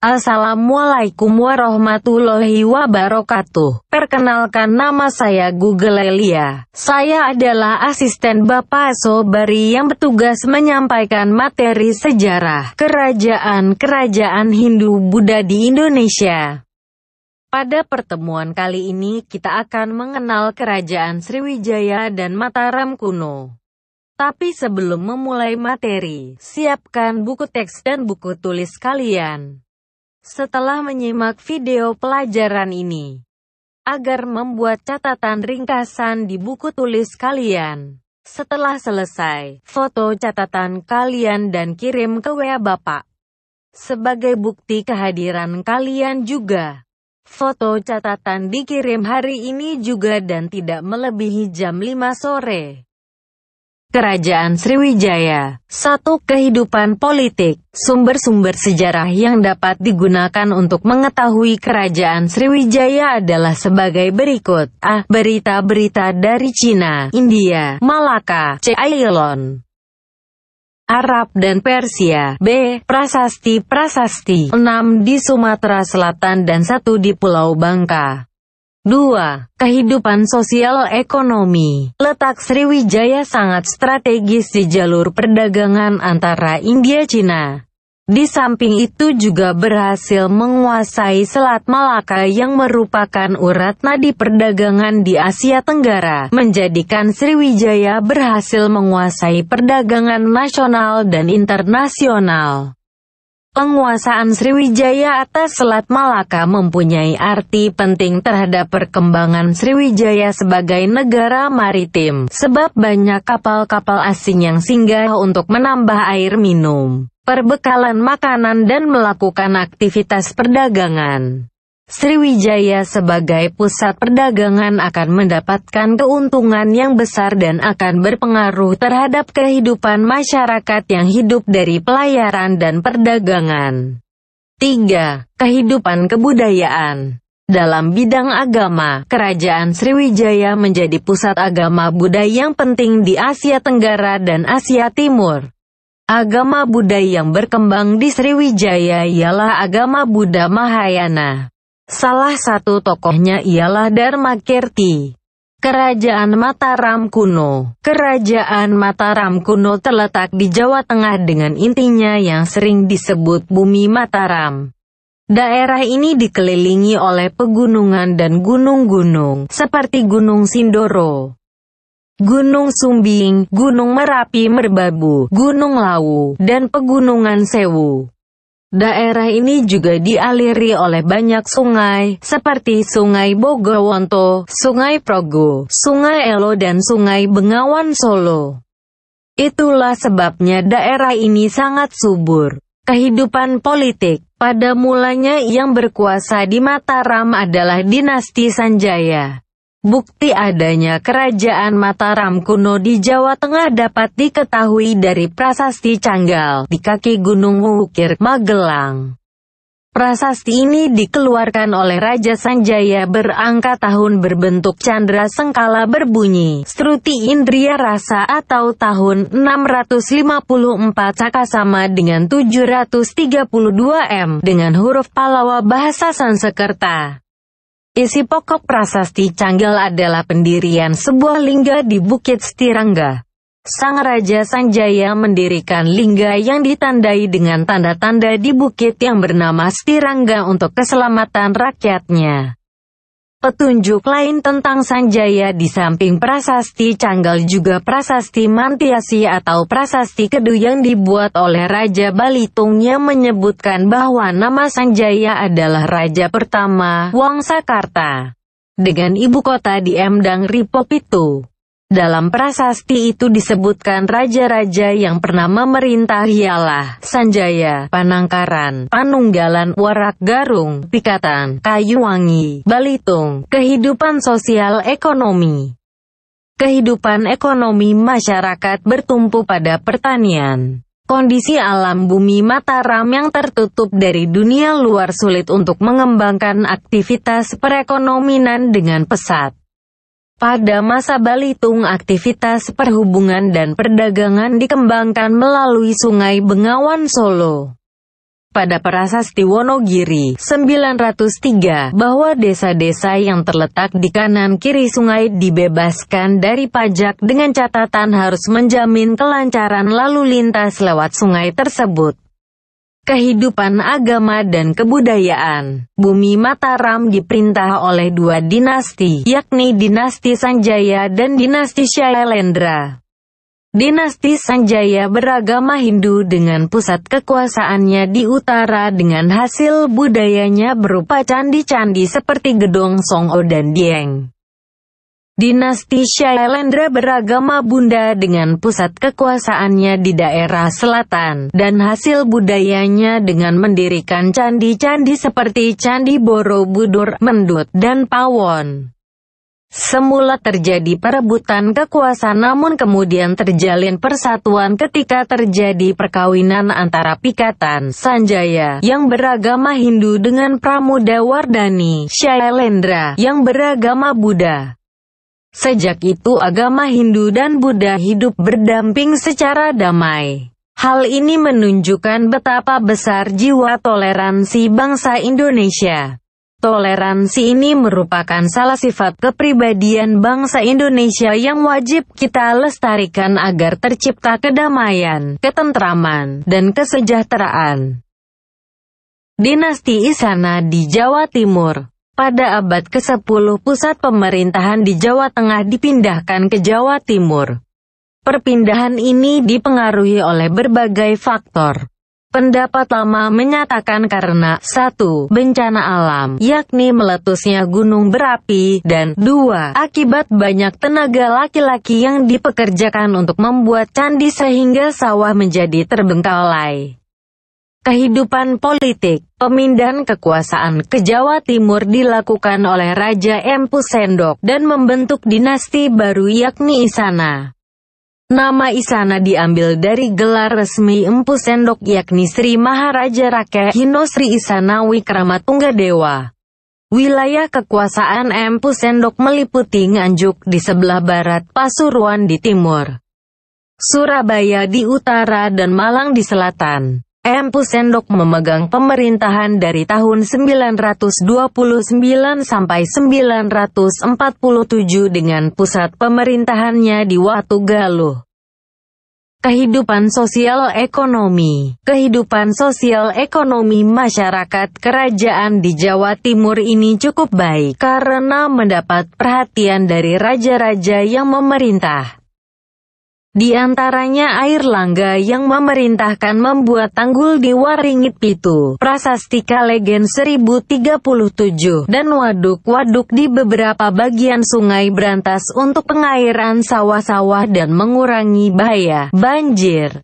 Assalamualaikum warahmatullahi wabarakatuh. Perkenalkan, nama saya Google Elia. Saya adalah asisten Bapak Sobari yang bertugas menyampaikan materi sejarah kerajaan-kerajaan Hindu-Buddha di Indonesia. Pada pertemuan kali ini kita akan mengenal kerajaan Sriwijaya dan Mataram kuno. Tapi sebelum memulai materi, siapkan buku teks dan buku tulis kalian. Setelah menyimak video pelajaran ini, agar membuat catatan ringkasan di buku tulis kalian. Setelah selesai, foto catatan kalian dan kirim ke WA Bapak. Sebagai bukti kehadiran kalian juga. Foto catatan dikirim hari ini juga dan tidak melebihi jam 5 sore. Kerajaan Sriwijaya. 1. Kehidupan politik. Sumber-sumber sejarah yang dapat digunakan untuk mengetahui kerajaan Sriwijaya adalah sebagai berikut. A. Berita-berita dari Cina, India, Malaka, Ceylon, Arab dan Persia. B. Prasasti-prasasti. 6 di Sumatera Selatan dan 1 di Pulau Bangka. 2. Kehidupan sosial ekonomi. Letak Sriwijaya sangat strategis di jalur perdagangan antara India-Cina. Di samping itu juga berhasil menguasai Selat Malaka yang merupakan urat nadi perdagangan di Asia Tenggara, menjadikan Sriwijaya berhasil menguasai perdagangan nasional dan internasional. Penguasaan Sriwijaya atas Selat Malaka mempunyai arti penting terhadap perkembangan Sriwijaya sebagai negara maritim, sebab banyak kapal-kapal asing yang singgah untuk menambah air minum, perbekalan makanan dan melakukan aktivitas perdagangan. Sriwijaya sebagai pusat perdagangan akan mendapatkan keuntungan yang besar dan akan berpengaruh terhadap kehidupan masyarakat yang hidup dari pelayaran dan perdagangan. 3. Kehidupan kebudayaan. Dalam bidang agama, kerajaan Sriwijaya menjadi pusat agama Buddha yang penting di Asia Tenggara dan Asia Timur. Agama Buddha yang berkembang di Sriwijaya ialah agama Buddha Mahayana. Salah satu tokohnya ialah Dharmakirti. Kerajaan Mataram kuno. Kerajaan Mataram kuno terletak di Jawa Tengah dengan intinya yang sering disebut Bumi Mataram. Daerah ini dikelilingi oleh pegunungan dan gunung-gunung, seperti Gunung Sindoro, Gunung Sumbing, Gunung Merapi Merbabu, Gunung Lawu, dan Pegunungan Sewu. Daerah ini juga dialiri oleh banyak sungai, seperti Sungai Bogowonto, Sungai Progo, Sungai Elo dan Sungai Bengawan Solo. Itulah sebabnya daerah ini sangat subur. Kehidupan politik. Pada mulanya yang berkuasa di Mataram adalah dinasti Sanjaya. Bukti adanya kerajaan Mataram kuno di Jawa Tengah dapat diketahui dari prasasti Canggal di kaki Gunung Wukir, Magelang. Prasasti ini dikeluarkan oleh Raja Sanjaya berangka tahun berbentuk candra sengkala berbunyi Struti Indriya Rasa atau tahun 654 Saka sama dengan 732 M dengan huruf Pallawa bahasa Sanskerta. Isi pokok prasasti Canggal adalah pendirian sebuah lingga di Bukit Stirangga. Sang Raja Sanjaya mendirikan lingga yang ditandai dengan tanda-tanda di bukit yang bernama Stirangga untuk keselamatan rakyatnya. Petunjuk lain tentang Sanjaya di samping prasasti Canggal juga prasasti Mantiasi atau prasasti Kedu yang dibuat oleh Raja Balitung yang menyebutkan bahwa nama Sanjaya adalah raja pertama Wangsakarta dengan ibu kota di Emdang Ripopitu. Dalam prasasti itu disebutkan raja-raja yang pernah memerintah ialah Sanjaya, Panangkaran, Panunggalan, Warak Garung, Pikatan, Kayuwangi, Balitung. Kehidupan sosial ekonomi. Kehidupan ekonomi masyarakat bertumpu pada pertanian. Kondisi alam bumi Mataram yang tertutup dari dunia luar sulit untuk mengembangkan aktivitas perekonomian dengan pesat. Pada masa Balitung aktivitas perhubungan dan perdagangan dikembangkan melalui Sungai Bengawan Solo. pada Prasasti Wonogiri 903 bahwa desa-desa yang terletak di kanan kiri sungai dibebaskan dari pajak dengan catatan harus menjamin kelancaran lalu lintas lewat sungai tersebut. Kehidupan agama dan kebudayaan. Bumi Mataram diperintah oleh dua dinasti, yakni dinasti Sanjaya dan dinasti Shailendra. Dinasti Sanjaya beragama Hindu dengan pusat kekuasaannya di utara dengan hasil budayanya berupa candi-candi seperti Gedong Songo dan Dieng. Dinasti Shailendra beragama Bunda dengan pusat kekuasaannya di daerah selatan, dan hasil budayanya dengan mendirikan candi-candi seperti Candi Borobudur, Mendut, dan Pawon. Semula terjadi perebutan kekuasaan namun kemudian terjalin persatuan ketika terjadi perkawinan antara Pikatan Sanjaya yang beragama Hindu dengan Pramodawardhani Shailendra yang beragama Buddha. Sejak itu agama Hindu dan Buddha hidup berdamping secara damai. Hal ini menunjukkan betapa besar jiwa toleransi bangsa Indonesia. Toleransi ini merupakan salah sifat kepribadian bangsa Indonesia yang wajib kita lestarikan agar tercipta kedamaian, ketentraman, dan kesejahteraan. Dinasti Isana di Jawa Timur. Pada abad ke-10 pusat pemerintahan di Jawa Tengah dipindahkan ke Jawa Timur. Perpindahan ini dipengaruhi oleh berbagai faktor. Pendapat lama menyatakan karena 1. Bencana alam, yakni meletusnya gunung berapi, dan 2. Akibat banyak tenaga laki-laki yang dipekerjakan untuk membuat candi sehingga sawah menjadi terbengkalai. Kehidupan politik, pemindahan kekuasaan ke Jawa Timur dilakukan oleh Raja Empu Sendok dan membentuk dinasti baru yakni Isana. Nama Isana diambil dari gelar resmi Empu Sendok yakni Sri Maharaja Rakyat Hino Sri Isana Wickramatunggadewa. Wilayah kekuasaan Empu Sendok meliputi Nganjuk di sebelah barat, Pasuruan di timur, Surabaya di utara dan Malang di selatan. Empu Sendok memegang pemerintahan dari tahun 929 sampai 947 dengan pusat pemerintahannya di Watugaluh. Kehidupan sosial ekonomi. Kehidupan sosial ekonomi masyarakat kerajaan di Jawa Timur ini cukup baik karena mendapat perhatian dari raja-raja yang memerintah. Di antaranya Airlangga yang memerintahkan membuat tanggul di Waringin Pitu, Prasasti Kalegen 1037, dan waduk-waduk di beberapa bagian sungai berantas untuk pengairan sawah-sawah dan mengurangi bahaya banjir.